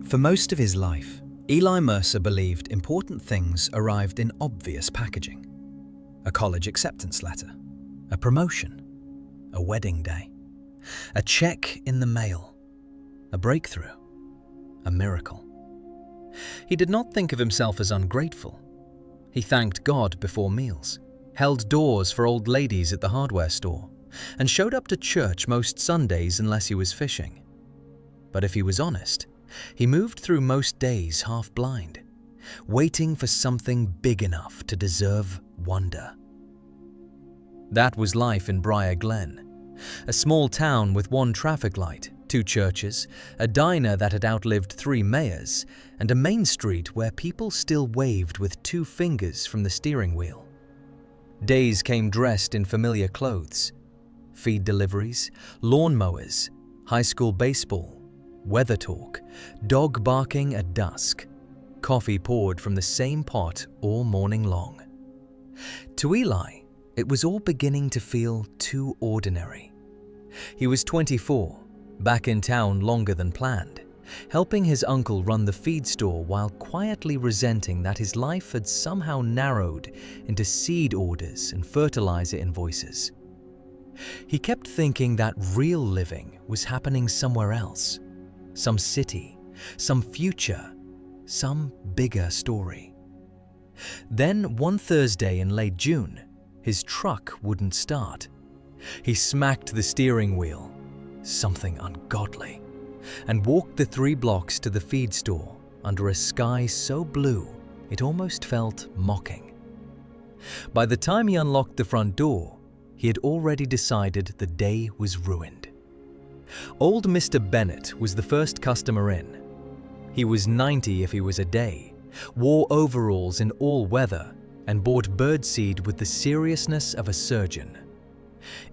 For most of his life, Eli Mercer believed important things arrived in obvious packaging. A college acceptance letter, a promotion, a wedding day, a check in the mail, a breakthrough, a miracle. He did not think of himself as ungrateful. He thanked God before meals, held doors for old ladies at the hardware store, and showed up to church most Sundays unless he was fishing. But if he was honest, he moved through most days half blind, waiting for something big enough to deserve wonder. That was life in Briar Glen, a small town with one traffic light, 2 churches, a diner that had outlived 3 mayors, and a main street where people still waved with 2 fingers from the steering wheel. Days came dressed in familiar clothes: feed deliveries, lawn mowers, high school baseball, weather talk, dog barking at dusk, coffee poured from the same pot all morning long. To Eli, it was all beginning to feel too ordinary. He was 24, back in town longer than planned, helping his uncle run the feed store while quietly resenting that his life had somehow narrowed into seed orders and fertilizer invoices. He kept thinking that real living was happening somewhere else, some city, some future, some bigger story. Then one Thursday in late June, his truck wouldn't start. He smacked the steering wheel, something ungodly, and walked the 3 blocks to the feed store under a sky so blue it almost felt mocking. By the time he unlocked the front door, he had already decided the day was ruined. Old Mr. Bennett was the first customer in. He was 90 if he was a day, wore overalls in all weather, and bought birdseed with the seriousness of a surgeon.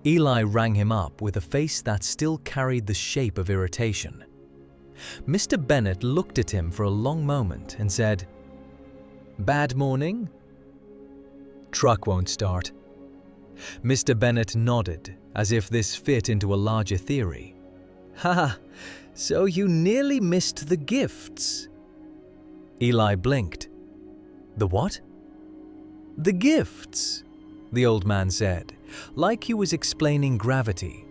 Eli rang him up with a face that still carried the shape of irritation. Mr. Bennett looked at him for a long moment and said, "Bad morning?" "Truck won't start." Mr. Bennett nodded, as if this fit into a larger theory. "Ha, so you nearly missed the gifts." Eli blinked. "The what?" "The gifts," the old man said, like he was explaining gravity.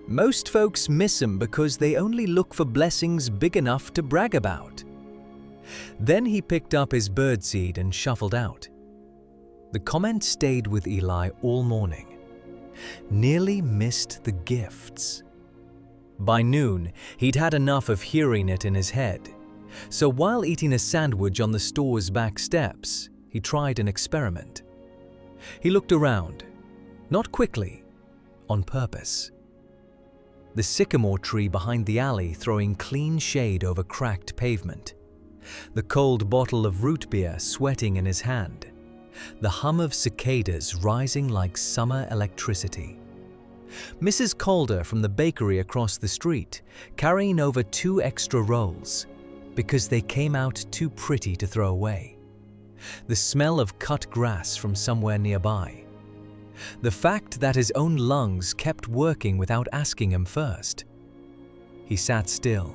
"Most folks miss 'em because they only look for blessings big enough to brag about." Then he picked up his birdseed and shuffled out. The comment stayed with Eli all morning. Nearly missed the gifts. By noon, he'd had enough of hearing it in his head. So while eating a sandwich on the store's back steps, he tried an experiment. He looked around, not quickly, on purpose. The sycamore tree behind the alley throwing clean shade over cracked pavement. The cold bottle of root beer sweating in his hand. The hum of cicadas rising like summer electricity. Mrs. Calder from the bakery across the street carrying over 2 extra rolls because they came out too pretty to throw away. The smell of cut grass from somewhere nearby. The fact that his own lungs kept working without asking him first. He sat still,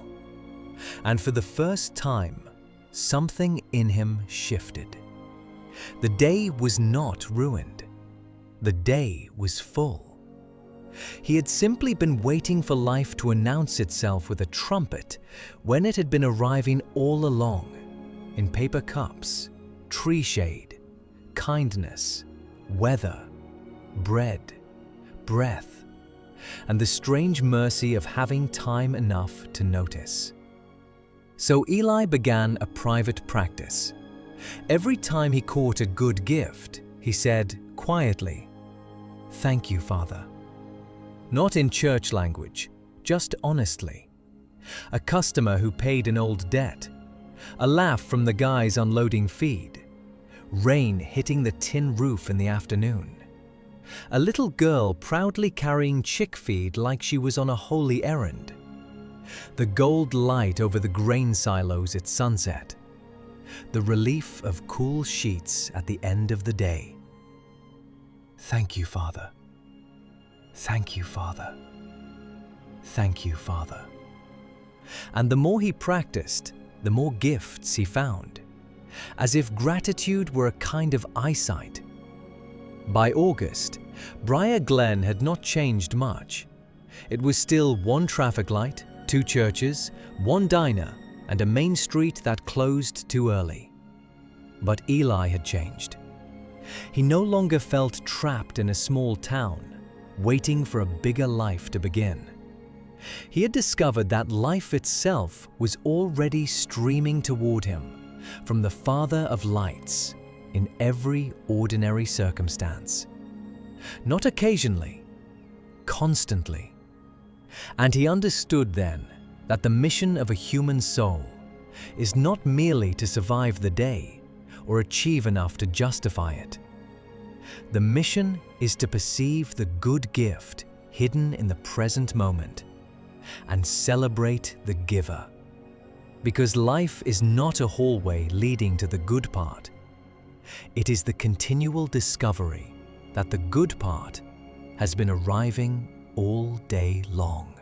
and for the first time, something in him shifted. The day was not ruined. The day was full. He had simply been waiting for life to announce itself with a trumpet when it had been arriving all along, in paper cups, tree shade, kindness, weather, bread, breath, and the strange mercy of having time enough to notice. So Eli began a private practice. Every time he caught a good gift, he said quietly, "Thank you, Father." Not in church language, just honestly. A customer who paid an old debt. A laugh from the guys unloading feed. Rain hitting the tin roof in the afternoon. A little girl proudly carrying chick feed like she was on a holy errand. The gold light over the grain silos at sunset. The relief of cool sheets at the end of the day. "Thank you, Father. Thank you, Father. Thank you, Father." And the more he practiced, the more gifts he found, as if gratitude were a kind of eyesight. By August, Briar Glen had not changed much. It was still one traffic light, two churches, one diner, and a main street that closed too early. But Eli had changed. He no longer felt trapped in a small town, waiting for a bigger life to begin. He had discovered that life itself was already streaming toward him from the Father of lights in every ordinary circumstance. Not occasionally, constantly. And he understood then that the mission of a human soul is not merely to survive the day or achieve enough to justify it. The mission is to perceive the good gift hidden in the present moment and celebrate the giver. Because life is not a hallway leading to the good part. It is the continual discovery that the good part has been arriving all day long.